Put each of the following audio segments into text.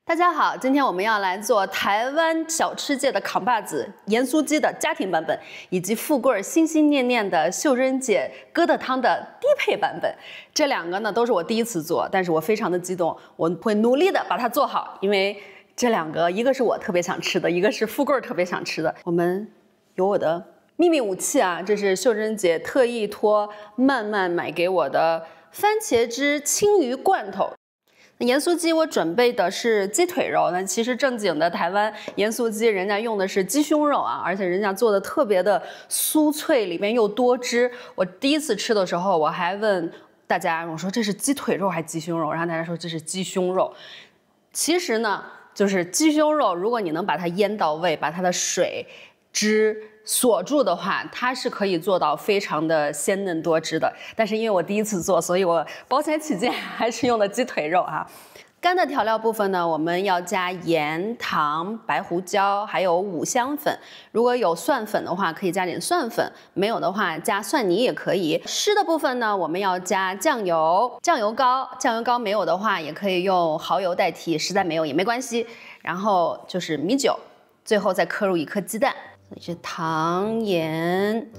大家好，今天我们要来做台湾小吃界的扛把子盐酥鸡的家庭版本，以及富贵心心念念的秀珍姐疙瘩汤的低配版本。这两个呢都是我第一次做，但是我非常的激动，我会努力的把它做好，因为这两个一个是我特别想吃的，一个是富贵特别想吃的。我们有我的秘密武器啊，这是秀珍姐特意托曼曼买给我的番茄汁青鱼罐头。盐酥鸡我准备的是鸡腿肉，那其实正经的台湾盐酥鸡人家用的是鸡胸肉啊，而且人家做的特别的酥脆，里面又多汁。我第一次吃的时候，我还问大家，我说这是鸡腿肉还是鸡胸肉？然后大家说这是鸡胸肉。其实呢，就是鸡胸肉，如果你能把它腌到位，把它的水汁锁住的话，它是可以做到非常的鲜嫩多汁的。但是因为我第一次做，所以我保险起见还是用的鸡腿肉啊。干的调料部分呢，我们要加盐、糖、白胡椒，还有五香粉。如果有蒜粉的话，可以加点蒜粉；没有的话，加蒜泥也可以。湿的部分呢，我们要加酱油、酱油膏。酱油膏没有的话，也可以用蚝油代替，实在没有也没关系。然后就是米酒，最后再刻入一颗鸡蛋。所以是糖、盐、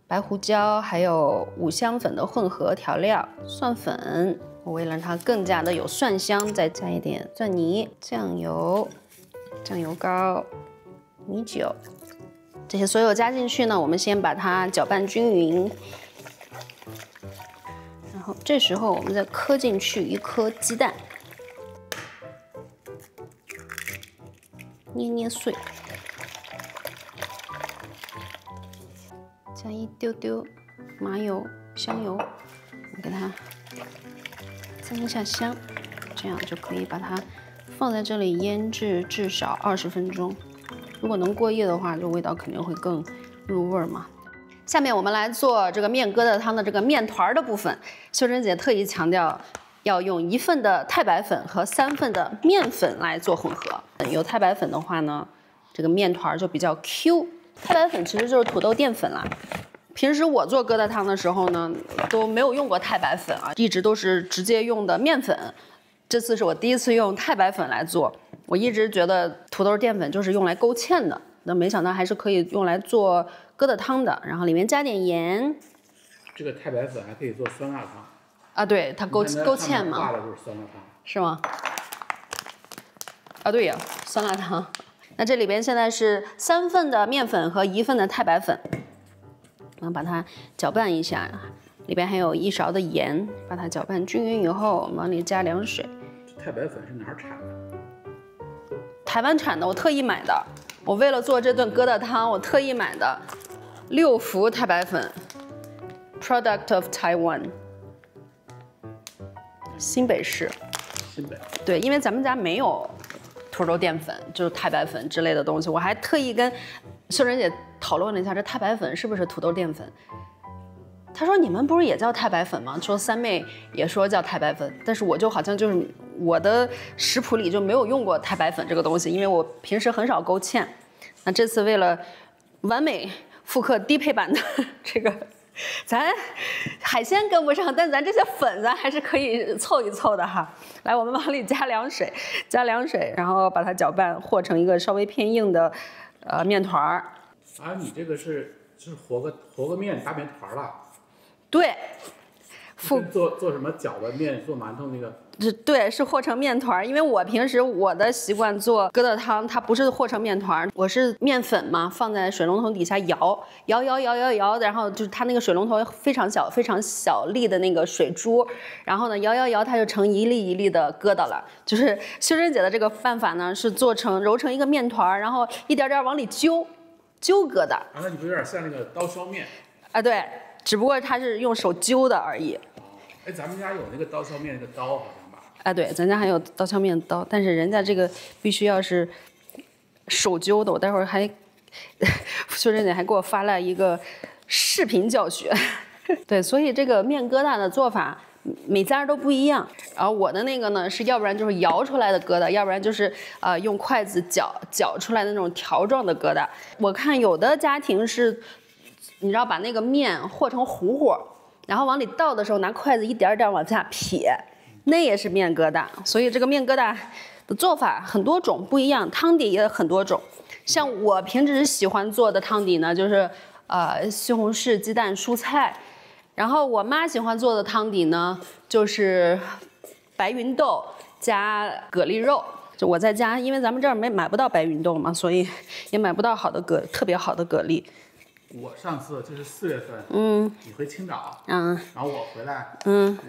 白胡椒，还有五香粉的混合调料。蒜粉，我为了让它更加的有蒜香，再加一点蒜泥、酱油、酱油膏、米酒，这些所有加进去呢，我们先把它搅拌均匀。然后这时候我们再磕进去一颗鸡蛋，捏捏碎。加一丢丢麻油、香油，我给它增一下香，这样就可以把它放在这里腌制至少20分钟。如果能过夜的话，这味道肯定会更入味嘛。下面我们来做这个面疙瘩汤的这个面团的部分。秀珍姐特意强调要用1份的太白粉和3份的面粉来做混合。有太白粉的话呢，这个面团就比较 Q。太白粉其实就是土豆淀粉啦。平时我做疙瘩汤的时候呢，都没有用过太白粉啊，一直都是直接用的面粉。这次是我第一次用太白粉来做，我一直觉得土豆淀粉就是用来勾芡的，那没想到还是可以用来做疙瘩汤的。然后里面加点盐。这个太白粉还可以做酸辣汤啊，对，它勾芡嘛。画的就是酸辣汤。是吗？啊，对呀，酸辣汤。那这里边现在是3份的面粉和1份的太白粉，然后把它搅拌一下，里边还有1勺的盐，把它搅拌均匀以后，往里加凉水。太白粉是哪儿产的？台湾产的，我特意买的。我为了做这顿疙瘩汤，我特意买的6福太白粉 ，Product of Taiwan， 新北市。新北。对，因为咱们家没有土豆淀粉，就是太白粉之类的东西。我还特意跟秀珍姐讨论了一下，这太白粉是不是土豆淀粉？她说你们不是也叫太白粉吗？说三妹也说叫太白粉，但是我就好像就是我的食谱里就没有用过太白粉这个东西，因为我平时很少勾芡。那这次为了完美复刻低配版的这个，咱海鲜跟不上，但咱这些粉咱还是可以凑一凑的哈。来，我们往里加凉水，然后把它搅拌和成一个稍微偏硬的面团儿。啊，你这个是和个面打面团了？对。做什么饺子面做馒头那个？对，是和成面团。因为我平时我的习惯做疙瘩汤，它不是和成面团，我是面粉嘛，放在水龙头底下摇，然后就是它那个水龙头非常小粒的那个水珠，然后呢摇，它就成一粒一粒的疙瘩了。就是秀珍姐的这个办法呢，是揉成一个面团，然后一点点往里揪疙瘩。啊，那你不有点像那个刀削面？啊，对，只不过它是用手揪的而已。哎，咱们家有那个刀削面那个刀好像吧？啊，对，咱家还有刀削面刀，但是人家这个必须要是手揪的。我待会儿还秀珍姐还给我发了一个视频教学。对，所以这个面疙瘩的做法每家都不一样。然后我的那个呢，是要不然就是摇出来的疙瘩，要不然就是用筷子搅出来的那种条状的疙瘩。我看有的家庭是，你知道把那个面和成糊糊，然后往里倒的时候拿筷子一点点往下撇，那也是面疙瘩。所以这个面疙瘩的做法很多种，不一样，汤底也很多种。像我平时喜欢做的汤底呢，就是西红柿、鸡蛋、蔬菜。然后我妈喜欢做的汤底呢，就是白芸豆加蛤蜊肉。就我在家，因为咱们这儿买不到白芸豆嘛，所以也买不到特别好的蛤蜊。我上次就是4月份，你回青岛，然后我回来，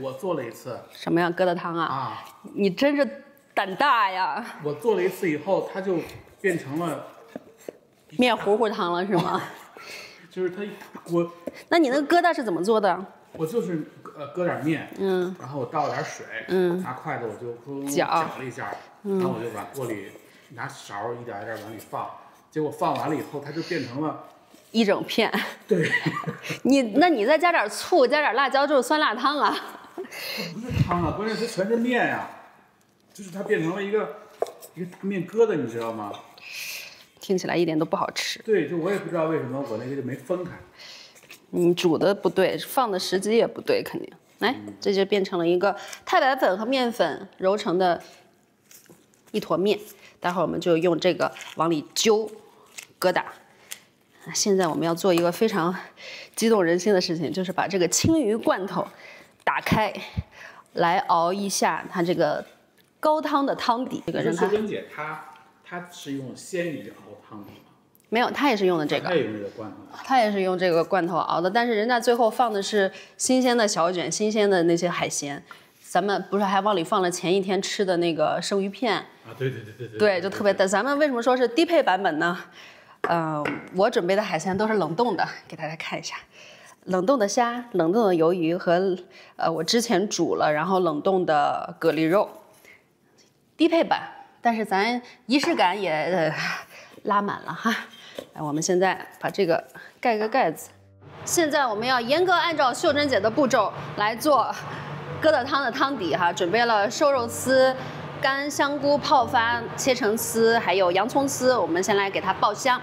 我做了一次什么呀？疙瘩汤啊？你真是胆大呀！我做了一次以后，它就变成了面糊糊汤了是吗？就是那你那个疙瘩是怎么做的？我就是搁点面，然后我倒了点水，拿筷子我就搅了一下，然后我就往锅里拿勺一点一点往里放，结果放完了以后，它就变成了一整片。对。那你再加点醋，加点辣椒，就是酸辣汤啊。它不是汤啊，关键是全是面呀，就是它变成了一个面疙瘩，你知道吗？听起来一点都不好吃。对，就我也不知道为什么我那个就没分开。你煮的不对，放的时机也不对，肯定。来，这就变成了一个太白粉和面粉揉成的一坨面。待会儿我们就用这个往里揪疙瘩。现在我们要做一个非常激动人心的事情，就是把这个青鱼罐头打开，来熬一下它这个高汤的汤底。这个让它。秀珍姐她是用鲜鱼熬汤底吗？没有，她也是用的这个。她也用这个罐头。她也是用这个罐头熬的，但是人家最后放的是新鲜的小卷、新鲜的那些海鲜。咱们不是还往里放了前一天吃的那个生鱼片啊？对，对，就特别的。咱们为什么说是低配版本呢？我准备的海鲜都是冷冻的，给大家看一下。冷冻的虾、冷冻的鱿鱼和我之前煮了然后冷冻的蛤蜊肉，低配版。但是咱仪式感也拉满了哈。来，我们现在把这个盖个盖子。现在我们要严格按照秀珍姐的步骤来做疙瘩汤的汤底哈。准备了瘦肉丝、干香菇泡发切成丝，还有洋葱丝。我们先来给它爆香。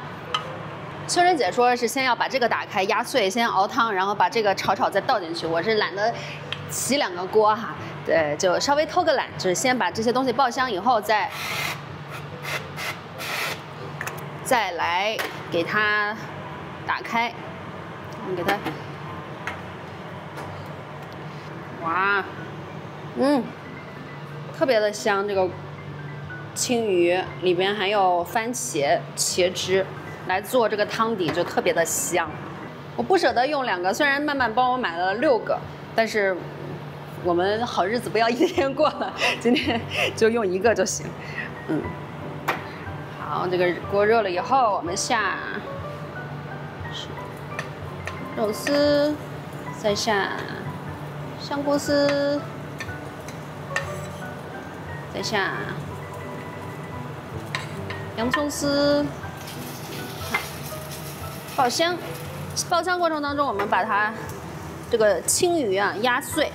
秀珍姐说是先要把这个打开压碎，先熬汤，然后把这个炒再倒进去。我是懒得起2个锅哈。对，就稍微偷个懒，就是先把这些东西爆香以后，再来给它打开。你给它，哇，特别的香。这个青鱼里边还有番茄茄汁，来做这个汤底就特别的香。我不舍得用2个，虽然曼曼帮我买了6个，但是。我们好日子不要一天过了，今天就用1个就行。好，这个锅热了以后，我们下肉丝，再下香菇丝，再下洋葱丝，爆香。爆香过程当中，我们把它这个青鱼啊压碎。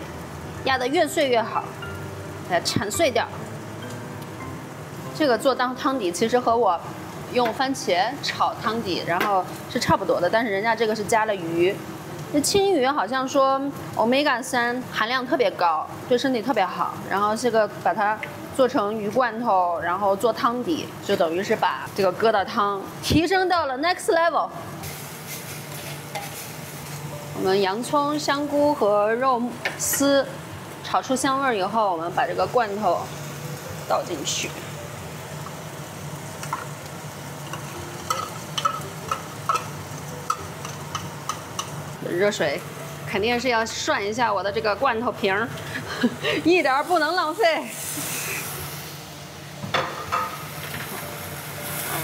压得越碎越好，给它铲碎掉。这个做当汤底，其实和我用番茄炒汤底，然后是差不多的，但是人家这个是加了鱼。这青鱼好像说omega3含量特别高，对身体特别好。然后这个把它做成鱼罐头，然后做汤底，就等于是把这个疙瘩汤提升到了 next level。我们洋葱、香菇和肉丝。炒出香味以后，我们把这个罐头倒进去。热水肯定是要涮一下我的这个罐头瓶儿，一点不能浪费。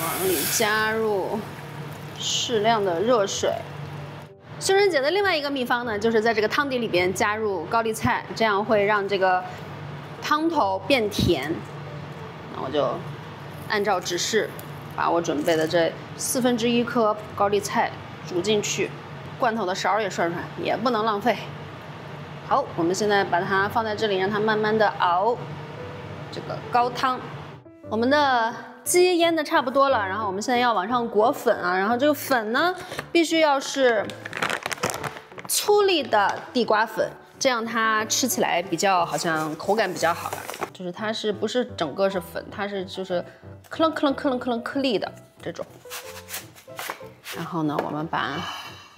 往里加入适量的热水。秀珍姐的另外一个秘方呢，就是在这个汤底里边加入高丽菜，这样会让这个汤头变甜。那我就按照指示，把我准备的这1/4颗高丽菜煮进去，罐头的勺也涮涮，也不能浪费。好，我们现在把它放在这里，让它慢慢的熬这个高汤。我们的鸡腌的差不多了，然后我们现在要往上裹粉啊，然后这个粉呢，必须要是粗粒的地瓜粉，这样它吃起来比较好像口感比较好。就是它是不是整个是粉，它是就是克楞克楞克楞克楞颗粒的这种。然后呢，我们把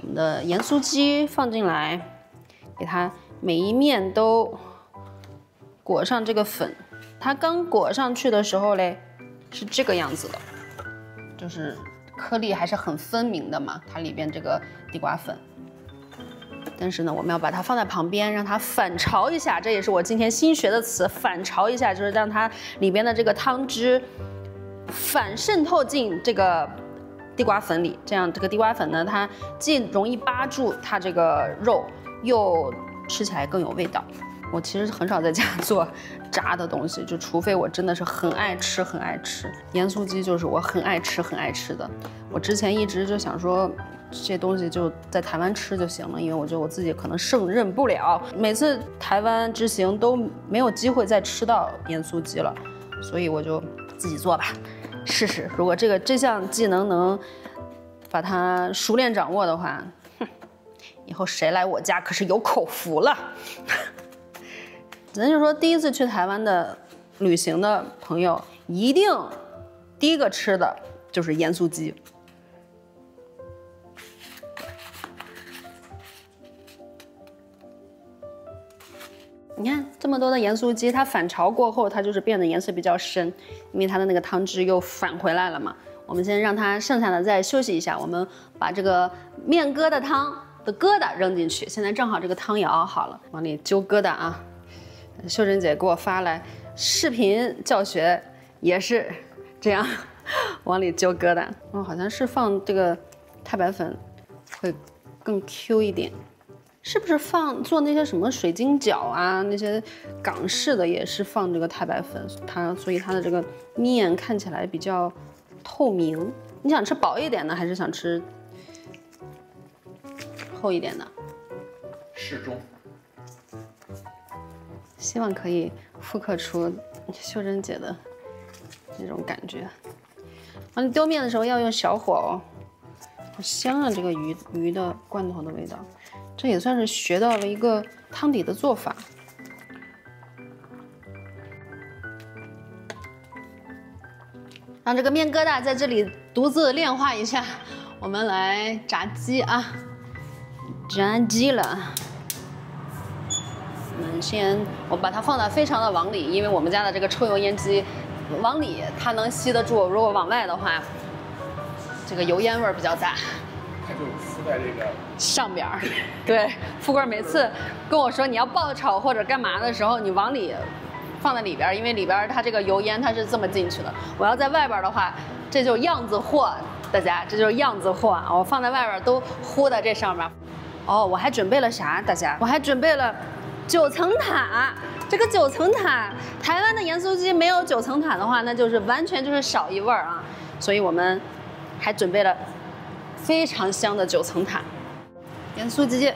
我们的盐酥鸡放进来，给它每一面都裹上这个粉。它刚裹上去的时候嘞，是这个样子的，就是颗粒还是很分明的嘛，它里边这个地瓜粉。但是呢，我们要把它放在旁边，让它反潮一下，这也是我今天新学的词，反潮一下，就是让它里边的这个汤汁反渗透进这个地瓜粉里，这样这个地瓜粉呢，它既容易扒住它这个肉，又吃起来更有味道。我其实很少在家做炸的东西，就除非我真的是很爱吃很爱吃。盐酥鸡就是我很爱吃很爱吃的。我之前一直就想说，这些东西就在台湾吃就行了，因为我觉得我自己可能胜任不了，每次台湾之行都没有机会再吃到盐酥鸡了，所以我就自己做吧，试试。如果这项技能能把它熟练掌握的话，以后谁来我家可是有口福了。咱就说第一次去台湾的旅行的朋友，一定第一个吃的就是盐酥鸡。你看这么多的盐酥鸡，它反潮过后，它就是变得颜色比较深，因为它的那个汤汁又返回来了嘛。我们先让它剩下的再休息一下，我们把这个面疙瘩汤的疙瘩扔进去。现在正好这个汤也熬好了，往里揪疙瘩啊。秀珍姐给我发来视频教学，也是这样往里揪疙瘩。好像是放这个太白粉会更 Q 一点。是不是做那些什么水晶饺啊，那些港式的也是放这个太白粉，所以它的这个面看起来比较透明。你想吃薄一点的，还是想吃厚一点的？适中。希望可以复刻出秀珍姐的那种感觉。你丢面的时候要用小火哦，好香啊！这个鱼的罐头的味道，这也算是学到了一个汤底的做法。让这个面疙瘩在这里独自炼化一下，我们来炸鸡啊！炸鸡了。我把它放在非常的往里，因为我们家的这个抽油烟机往里它能吸得住，如果往外的话，这个油烟味比较大。它就敷在这个上边儿。对，富贵每次跟我说你要爆炒或者干嘛的时候，你往里放在里边，因为里边它这个油烟它是这么进去的。我要在外边的话，这就是样子货，大家这就是样子货啊！我放在外边都糊在这上面。哦，我还准备了啥？大家，我还准备了9层塔。这个9层塔，台湾的盐酥鸡没有9层塔的话，那就是完全就是少一味儿啊。所以我们还准备了非常香的9层塔盐酥鸡。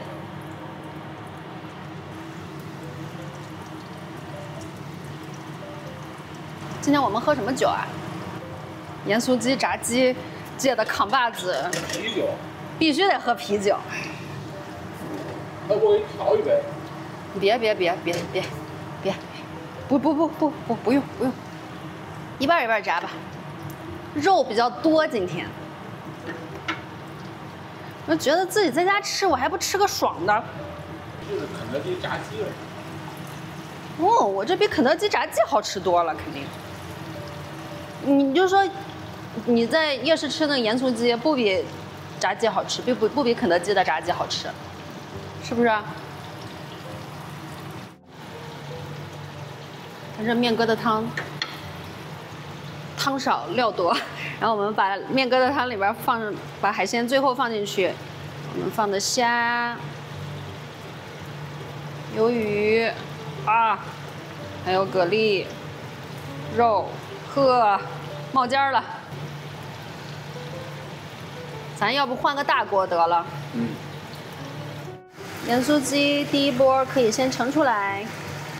今天我们喝什么酒啊？盐酥鸡炸鸡界的扛把子，啤酒，必须得喝啤酒。那我给你调一杯。别，不用，一半一半炸吧。肉比较多，今天我觉得自己在家吃，我还不吃个爽的。就是肯德基炸鸡了。哦，我这比肯德基炸鸡好吃多了，肯定。你就说你在夜市吃那个盐酥鸡，不比炸鸡好吃，不比肯德基的炸鸡好吃，是不是？它这面疙瘩汤，汤少料多，然后我们把面疙瘩汤里边把海鲜最后放进去，我们放的虾、鱿鱼啊，还有蛤蜊、肉，呵，冒尖了。咱要不换个大锅得了。盐酥鸡第一波可以先盛出来。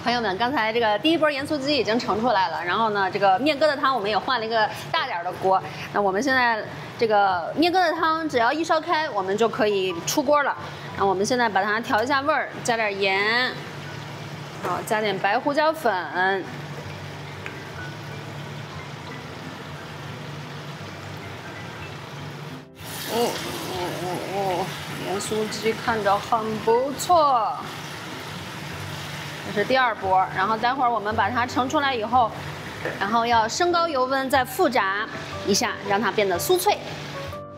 朋友们，刚才这个第一波盐酥鸡已经盛出来了，然后呢，这个面疙瘩汤我们也换了一个大点的锅。那我们现在这个面疙瘩汤只要一烧开，我们就可以出锅了。然后我们现在把它调一下味儿，加点盐，好，加点白胡椒粉，盐酥鸡看着很不错。这是第2波，然后待会儿我们把它盛出来以后，然后要升高油温，再复炸一下，让它变得酥脆。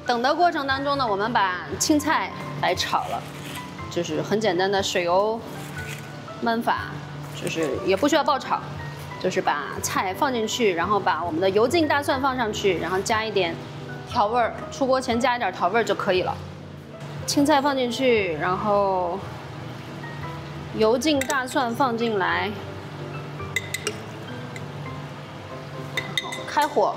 等的过程当中呢，我们把青菜来炒了，就是很简单的水油焖法，就是也不需要爆炒，就是把菜放进去，然后把我们的油浸大蒜放上去，然后加一点调味儿，出锅前加一点调味儿就可以了。青菜放进去，然后油浸大蒜放进来，然后开火。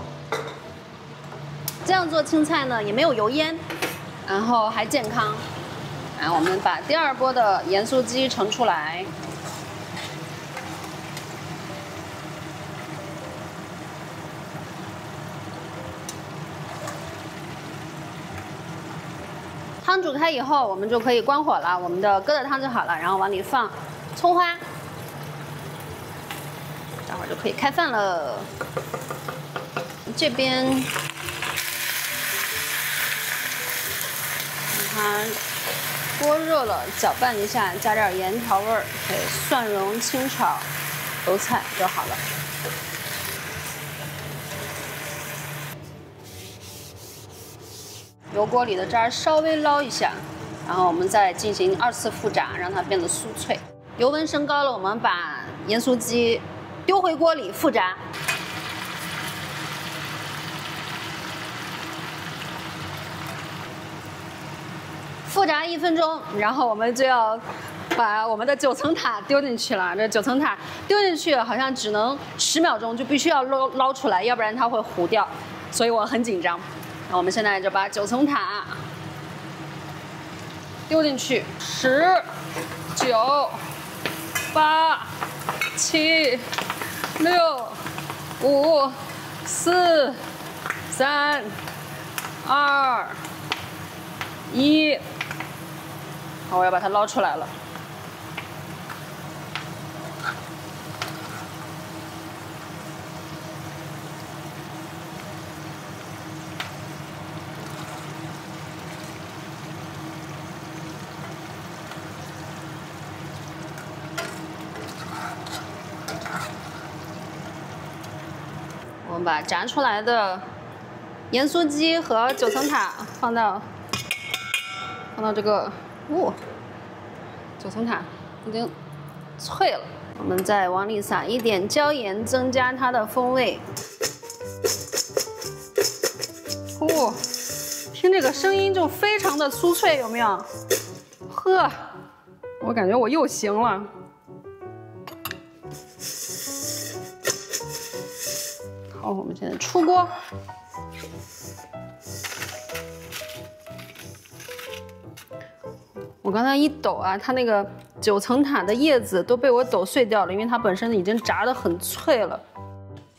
这样做青菜呢，也没有油烟，然后还健康。然后我们把第2波的盐酥鸡盛出来。汤煮开以后，我们就可以关火了，我们的疙瘩汤就好了。然后往里放葱花，待会儿就可以开饭了。这边让它锅热了，搅拌一下，加点盐调味儿，可以蒜蓉清炒油菜就好了。油锅里的渣稍微捞一下，然后我们再进行2次复炸，让它变得酥脆。油温升高了，我们把盐酥鸡丢回锅里复炸。复炸1分钟，然后我们就要把我们的9层塔丢进去了。这9层塔丢进去好像只能10秒钟，就必须要捞出来，要不然它会糊掉，所以我很紧张。那我们现在就把9层塔丢进去，10、9、8、7、6、5、4、3、2、1。好，我要把它捞出来了。我们把炸出来的盐酥鸡和9层塔放到这个9层塔已经脆了，我们再往里撒一点椒盐，增加它的风味。听这个声音就非常的酥脆，有没有？呵，我感觉我又行了。好，我们现在出锅。我刚才一抖啊，它那个9层塔的叶子都被我抖碎掉了，因为它本身已经炸得很脆了。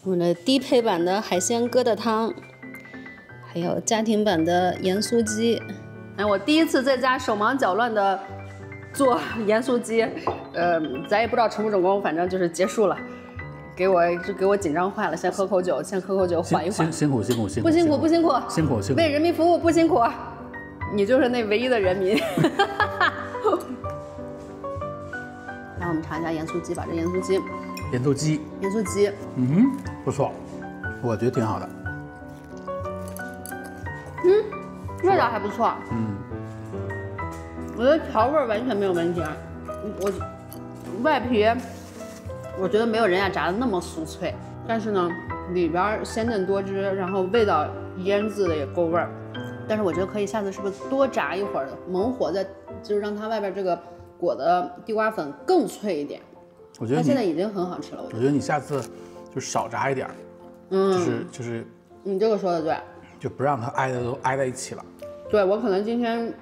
我们的低配版的海鲜疙瘩汤，还有家庭版的盐酥鸡。哎，我第一次在家手忙脚乱的做盐酥鸡，咱也不知道成不成功，反正就是结束了。给我紧张坏了，先喝口酒，缓一缓。辛苦。不辛苦。为人民服务不辛苦。你就是那唯一的人民。来，我们尝一下盐酥鸡吧，这盐酥鸡，不错，我觉得挺好的。味道还不错。我觉得调味完全没有问题啊。我外皮，我觉得没有人家炸的那么酥脆，但是呢，里边鲜嫩多汁，然后味道腌制的也够味儿。但是我觉得可以下次是不是多炸一会儿，猛火再就是让它外边这个裹的地瓜粉更脆一点。我觉得它现在已经很好吃了。我觉得你下次就少炸一点，就是你这个说的对，就不让它都挨在一起了。对，我可能今天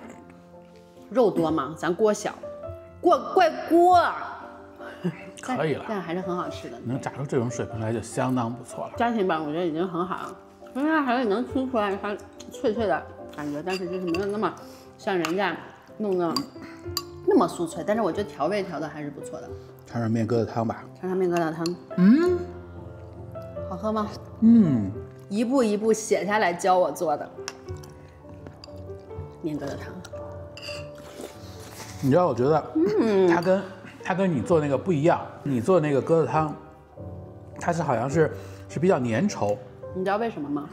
肉多嘛，咱锅小，怪锅。可以了，但还是很好吃的。能炸出这种水平来就相当不错了。家庭版我觉得已经很好了，因为它还是能听出来它脆脆的感觉，但是就是没有那么像人家弄的那么酥脆。但是我觉得调味调的还是不错的。尝尝面疙瘩汤吧。尝尝面疙瘩汤。好喝吗？一步一步写下来教我做的。面疙瘩汤。你知道，我觉得，它跟你做那个不一样。你做那个疙瘩汤，它是好像是比较粘稠。你知道为什么吗？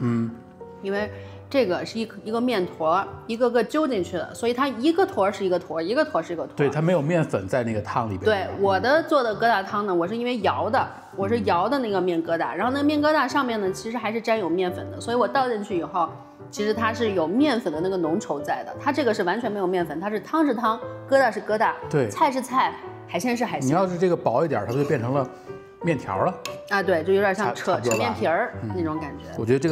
因为这个是一个面坨，一个个揪进去的，所以它一个坨是一个坨，一个坨是一个坨。对，它没有面粉在那个汤里边。对，我做的疙瘩汤呢，我是因为摇的，我是摇的那个面疙瘩，然后那面疙瘩上面呢，其实还是沾有面粉的，所以我倒进去以后，其实它是有面粉的那个浓稠在的。它这个是完全没有面粉，它是汤是汤，疙瘩是疙瘩，对，菜是菜，海鲜是海鲜。你要是这个薄一点，它就变成了面条了。啊，对，就有点像扯面皮儿那种感觉。我觉得这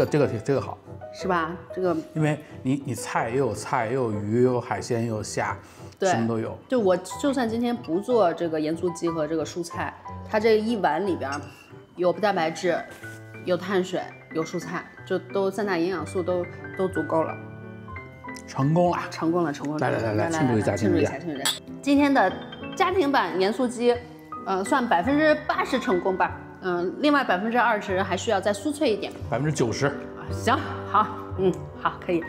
个好。是吧？这个，因为你菜也有菜，也有鱼，也有海鲜，也有虾，什么都有。就我就算今天不做这个盐酥鸡和这个蔬菜，它这一碗里边有蛋白质，有碳水，有蔬菜，就都3大营养素都足够了。成功了！成功了！成功了！来，庆祝一下！庆祝一下！今天的家庭版盐酥鸡，算80%成功吧。另外20%还需要再酥脆一点。90%。行，好，好，可以。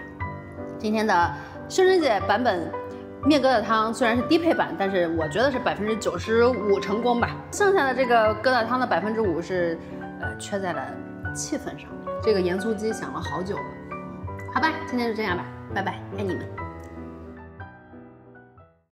今天的秀珍姐版本面疙瘩汤虽然是低配版，但是我觉得是95%成功吧。剩下的这个疙瘩汤的5%是，缺在了气氛上面。这个盐酥鸡想了好久了。好吧，今天就这样吧，拜拜，爱你们。